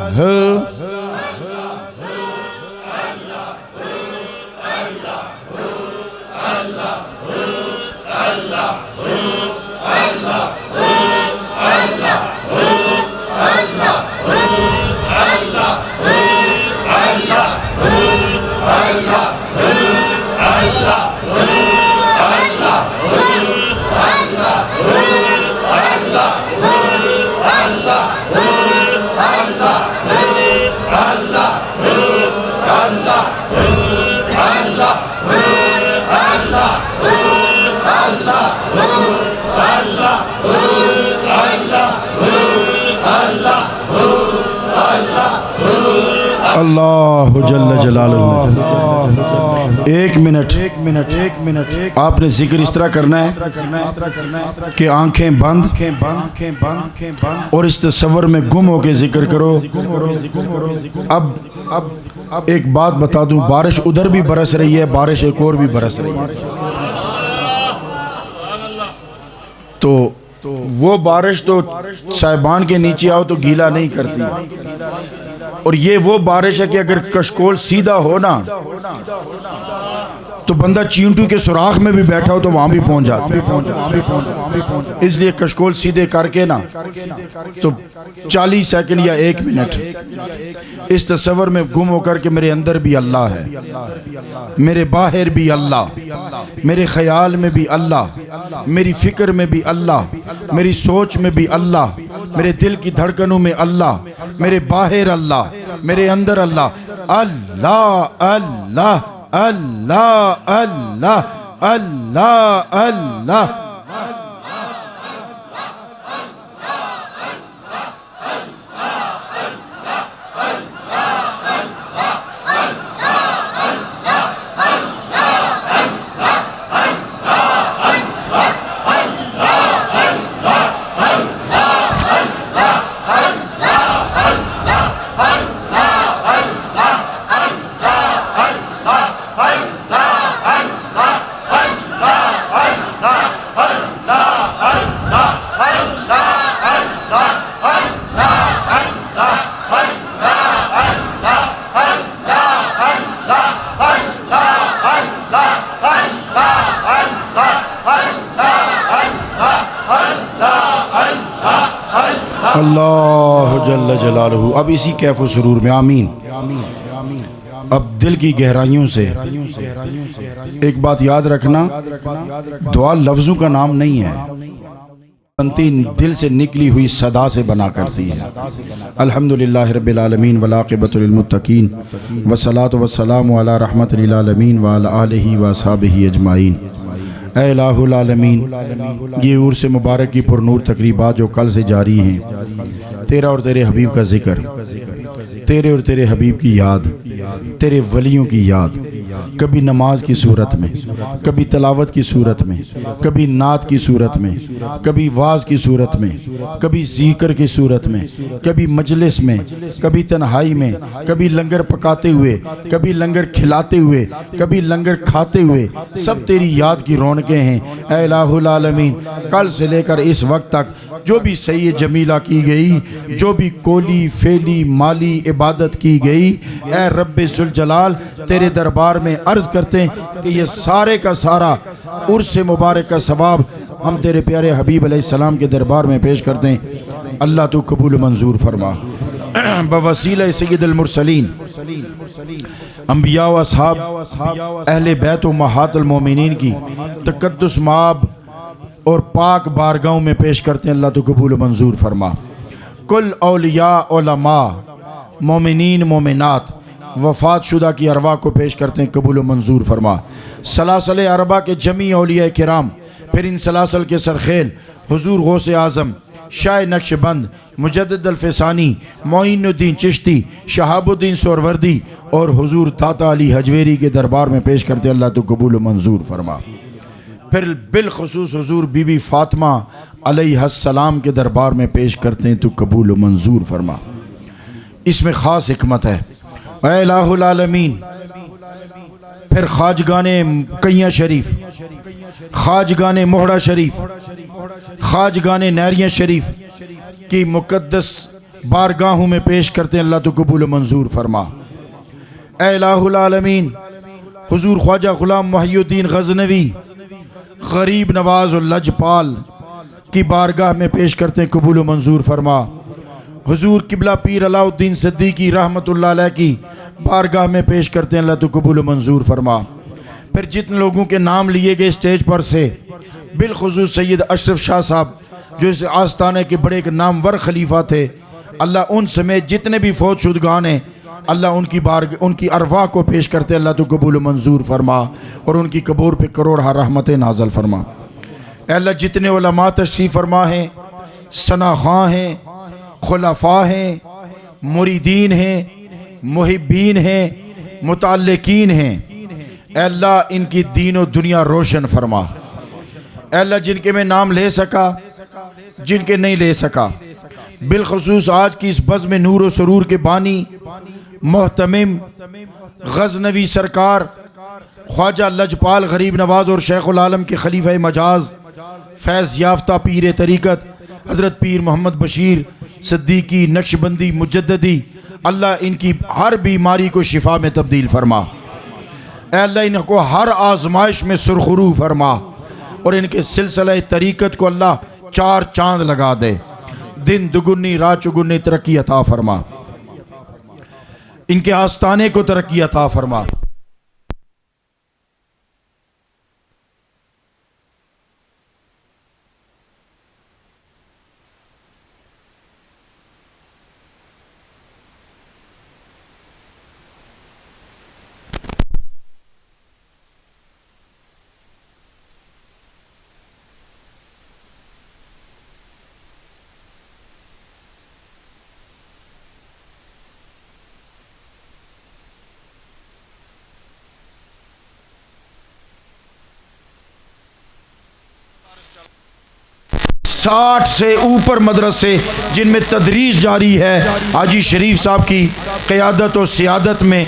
Speaker 1: اللہ جل جلالہ۔ ایک منٹ آپ نے ذکر اس طرح کرنا ہے کہ آنکھیں بند اور اس تصور میں گم ہو کے ذکر کرو۔ اب ایک بات بتا دوں، بارش ادھر بھی برس رہی ہے، بارش ایک اور بھی برس رہی ہے، تو وہ بارش تو صاحبان کے نیچے آؤ تو گیلا نہیں کرتی، اور یہ وہ بارش ہے کہ اگر کشکول سیدھا ہو نا تو بندہ چینٹو کے سوراخ میں بھی بیٹھا ہو تو وہاں بھی پہنچ جاتا۔ اس لیے کشکول سیدھے کر کے نا تو 40 سیکنڈ یا 1 منٹ اس تصور میں گم ہو کر کے میرے اندر بھی اللہ ہے، میرے باہر بھی اللہ، میرے خیال میں بھی اللہ، میری فکر میں بھی اللہ، میری سوچ میں بھی اللہ، میرے دل کی دھڑکنوں میں اللہ، میرے باہر اللہ، میرے اندر اللہ، اللہ اللہ اللہ اللہ اللہ اللہ۔ اللہ جل جلالہ۔ اب اسی کیف و سرور میں آمین۔ اب دل کی گہرائیوں سے ایک بات یاد رکھنا، دعا لفظوں کا نام نہیں ہے، بنتی دل سے نکلی ہوئی صدا سے بنا کرتی ہے۔ الحمدللہ رب العالمین والعاقبۃ للمتقین والصلاۃ والسلام علی رحمت للعالمین وعلی آلہ واصحابہ اجمعین۔ اے الہ العالمین، یہ عرس مبارک کی پر نور تقریبات جو کل سے جاری ہیں، تیرا اور تیرے حبیب کا ذکر، تیرے اور تیرے حبیب کی یاد، تیرے ولیوں کی یاد، کبھی نماز کی صورت میں، کبھی تلاوت کی صورت میں، کبھی نعت کی صورت میں، کبھی واز کی صورت میں، کبھی ذکر کی صورت میں، کبھی مجلس میں، کبھی تنہائی میں، کبھی لنگر پکاتے ہوئے، کبھی لنگر کھلاتے ہوئے، کبھی لنگر کھاتے ہوئے، سب تیری یاد کی رونقیں ہیں۔ اے الہ العالمین، کل سے لے کر اس وقت تک جو بھی صحیح جمیلہ کی گئی، جو بھی کولی فعلی مالی عبادت کی گئی، اے رب ذوالجلال تیرے دربار میں عرض کرتے ہیں کہ یہ سارے کا سارا عرس مبارک کا ثواب ہم تیرے پیارے حبیب علیہ السلام کے دربار میں پیش کرتے ہیں۔ اللہ تو قبول منظور فرما بوسیلہ سید المرسلین، انبیاء و اصحاب، اہل بیت و امہات المومنین کی تقدس مآب اور پاک بارگاہوں میں پیش کرتے ہیں۔ اللہ تو قبول منظور فرما۔ کل اولیاء علماء مومنین مومنات وفات شدہ کی ارواح کو پیش کرتے ہیں، قبول و منظور فرما۔ سلاسل اربع کے جمی اولیاء کرام، پھر ان سلاسل کے سرخیل حضور غوث اعظم، شاہ نقش بند، مجدد الفسانی، معین الدین چشتی، شہاب الدین سہروردی اور حضور داتا علی حجویری کے دربار میں پیش کرتے ہیں۔ اللہ تو قبول و منظور فرما۔ پھر بالخصوص حضور بی بی فاطمہ علیہ السلام کے دربار میں پیش کرتے ہیں تو قبول و منظور فرما۔ اس میں خاص حکمت ہے۔ اے الہ العالمین، پھر خواجگان کیاں شریف، خواجگان موہڑا شریف، خواجگان نیریاں شریف کی مقدس بارگاہوں میں پیش کرتے ہیں، اللہ تو قبول و منظور فرما۔ اے الہ العالمین، حضور خواجہ غلام محی الدین غزنوی غریب نواز و لجپال کی بارگاہ میں پیش کرتے ہیں، قبول و منظور فرما۔ حضور قبلہ پیر علاء الدین صدیقی رحمت اللہ علیہ کی بارگاہ میں پیش کرتے ہیں، اللہ تو قبول و منظور فرما۔ پھر جتنے لوگوں کے نام لیے گئے اسٹیج پر سے، بالخصوص سید اشرف شاہ صاحب جو اس آستانے کے بڑے ایک نامور خلیفہ تھے، اللہ ان سمیت جتنے بھی فوت شدگان ہیں، اللہ ان کی ارواح کو پیش کرتے، اللہ تو قبول و منظور فرما اور ان کی قبور پہ کروڑہ رحمت نازل فرما۔ اے اللہ جتنے علماء تشریف فرما ہیں، ثناخواں ہیں، خلفاء ہیں، مریدین ہیں، محبین ہیں، متعلقین ہیں، اے اللہ ان کی دین و دنیا روشن فرما۔ اے اللہ جن کے میں نام لے سکا، جن کے نہیں لے سکا، بالخصوص آج کی اس بزم نور و سرور کے بانی محتمم غزنوی سرکار خواجہ لجپال غریب نواز اور شیخ العالم کے خلیفہ مجاز فیض یافتہ پیر طریقت حضرت پیر محمد بشیر صدیقی نقشبندی مجددی، اللہ ان کی ہر بیماری کو شفا میں تبدیل فرما۔ اے اللہ ان کو ہر آزمائش میں سرخرو فرما اور ان کے سلسلہ طریقت کو اللہ چار چاند لگا دے، دن دگنی رات چگنی ترقی عطا فرما، ان کے آستانے کو ترقی عطا فرما۔ ساٹھ سے اوپر مدرسے جن میں تدریس جاری ہے حاجی شریف صاحب کی قیادت و سیادت میں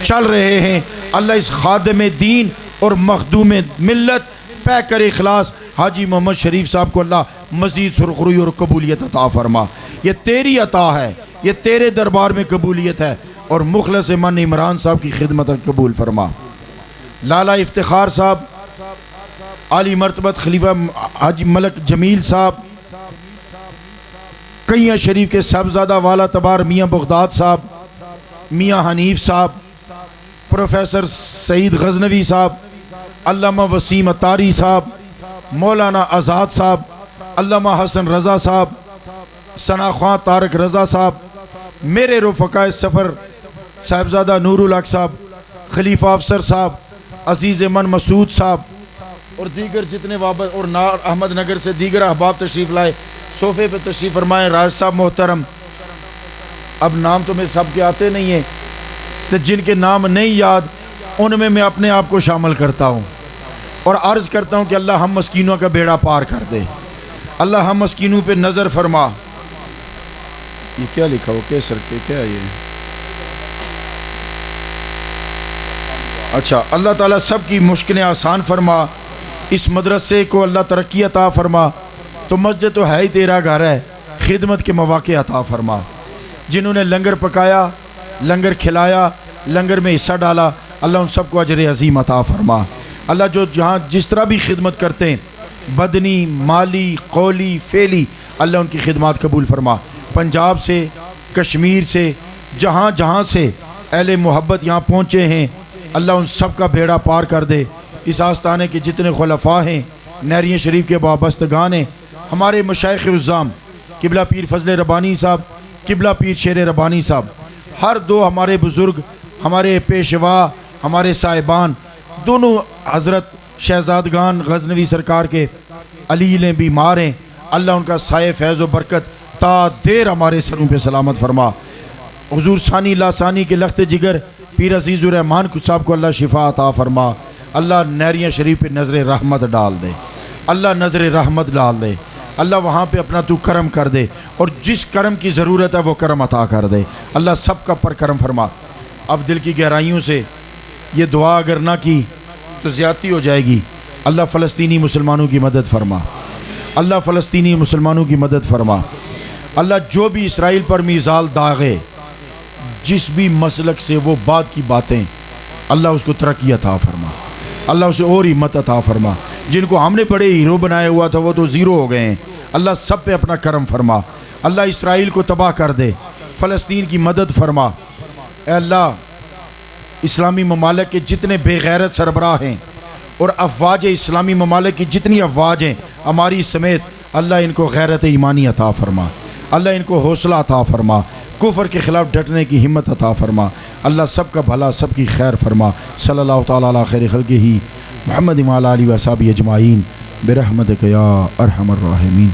Speaker 1: چل رہے ہیں، اللہ اس خادم دین اور مخدوم ملت پیکر اخلاص حاجی محمد شریف صاحب کو اللہ مزید سرخروئی اور قبولیت عطا فرما۔ یہ تیری عطا ہے، یہ تیرے دربار میں قبولیت ہے، اور مخلص من عمران صاحب کی خدمت قبول فرما۔ لالا افتخار صاحب، عالی مرتبت خلیفہ حاجی ملک جمیل صاحب، کیاں شریف کے صاحبزادہ والا تبار میاں بغداد صاحب، میاں حنیف صاحب، پروفیسر سعید غزنوی صاحب، علامہ وسیم اتاری صاحب، مولانا آزاد صاحب، علامہ حسن رضا صاحب، ثناخواں طارق رضا صاحب، میرے رفقائے سفر صاحبزادہ نور الحق صاحب، خلیفہ افسر صاحب، عزیز من مسعود صاحب اور دیگر جتنے وابط اور نار احمد نگر سے دیگر احباب تشریف لائے، صوفے پہ تشریف فرمائیں۔ راج صاحب محترم، اب نام تو میں سب کے آتے نہیں ہیں، تو جن کے نام نہیں یاد ان میں اپنے آپ کو شامل کرتا ہوں اور عرض کرتا ہوں کہ اللہ ہم مسکینوں کا بیڑا پار کر دے، اللہ ہم مسکینوں پہ نظر فرما۔ یہ کیا لکھا ہو کیسر کے کیا ہے یہ؟ اچھا، اللہ تعالیٰ سب کی مشکلیں آسان فرما، اس مدرسے کو اللہ ترقی عطا فرما۔ تو مسجد تو ہے ہی تیرا گھر ہے، خدمت کے مواقع عطا فرما۔ جنہوں نے لنگر پکایا، لنگر کھلایا، لنگر میں حصہ ڈالا، اللہ ان سب کو اجر عظیم عطا فرما۔ اللہ جو جہاں جس طرح بھی خدمت کرتے ہیں، بدنی، مالی، قولی، فعلی، اللہ ان کی خدمات قبول فرما۔ پنجاب سے، کشمیر سے، جہاں جہاں سے اہل محبت یہاں پہنچے ہیں، اللہ ان سب کا بیڑا پار کر دے۔ اس آستانے کے جتنے خلفاء ہیں، نیریاں شریف کے وابستگان ہیں، ہمارے مشائخ عظام قبلہ پیر فضل ربانی صاحب، قبلہ پیر شیر ربانی صاحب، ہر دو ہمارے بزرگ، ہمارے پیشوا، ہمارے صاحبان، دونوں حضرت شہزادگان غزنوی سرکار کے علیل بیمار ہیں، اللہ ان کا سایہ فیض و برکت تا دیر ہمارے سروں پہ سلامت فرما۔ حضور ثانی لا ثانی کے لخت جگر پیر عزیز الرحمان صاحب کو اللہ شفا عطا فرما۔ اللہ نیریاں شریف پہ نظر رحمت ڈال دے، اللہ نظر رحمت ڈال دے، اللہ وہاں پہ اپنا تو کرم کر دے، اور جس کرم کی ضرورت ہے وہ کرم عطا کر دے۔ اللہ سب کا پر کرم فرما۔ اب دل کی گہرائیوں سے یہ دعا اگر نہ کی تو زیادتی ہو جائے گی۔ اللہ فلسطینی مسلمانوں کی مدد فرما، اللہ فلسطینی مسلمانوں کی مدد فرما۔ اللہ جو بھی اسرائیل پر میزال داغے، جس بھی مسلک سے وہ بعد کی باتیں، اللہ اس کو ترقی عطا فرما، اللہ اسے اور ہمت عطا فرما۔ جن کو ہم نے بڑے ہیرو بنایا ہوا تھا وہ تو زیرو ہو گئے ہیں، اللہ سب پہ اپنا کرم فرما۔ اللہ اسرائیل کو تباہ کر دے، فلسطین کی مدد فرما۔ اے اللہ اسلامی ممالک کے جتنے بے غیرت سربراہ ہیں اور افواج اسلامی ممالک کی جتنی افواج ہیں ہماری سمیت، اللہ ان کو غیرت ایمانی عطا فرما، اللہ ان کو حوصلہ عطا فرما، کفر کے خلاف ڈٹنے کی ہمت عطا فرما۔ اللہ سب کا بھلا، سب کی خیر فرما۔ صلی اللہ تعالیٰ علی خیر خلقہ محمد وعلی آلہ و اصحابہ اجمعین برحمتک یا ارحم الراحمین۔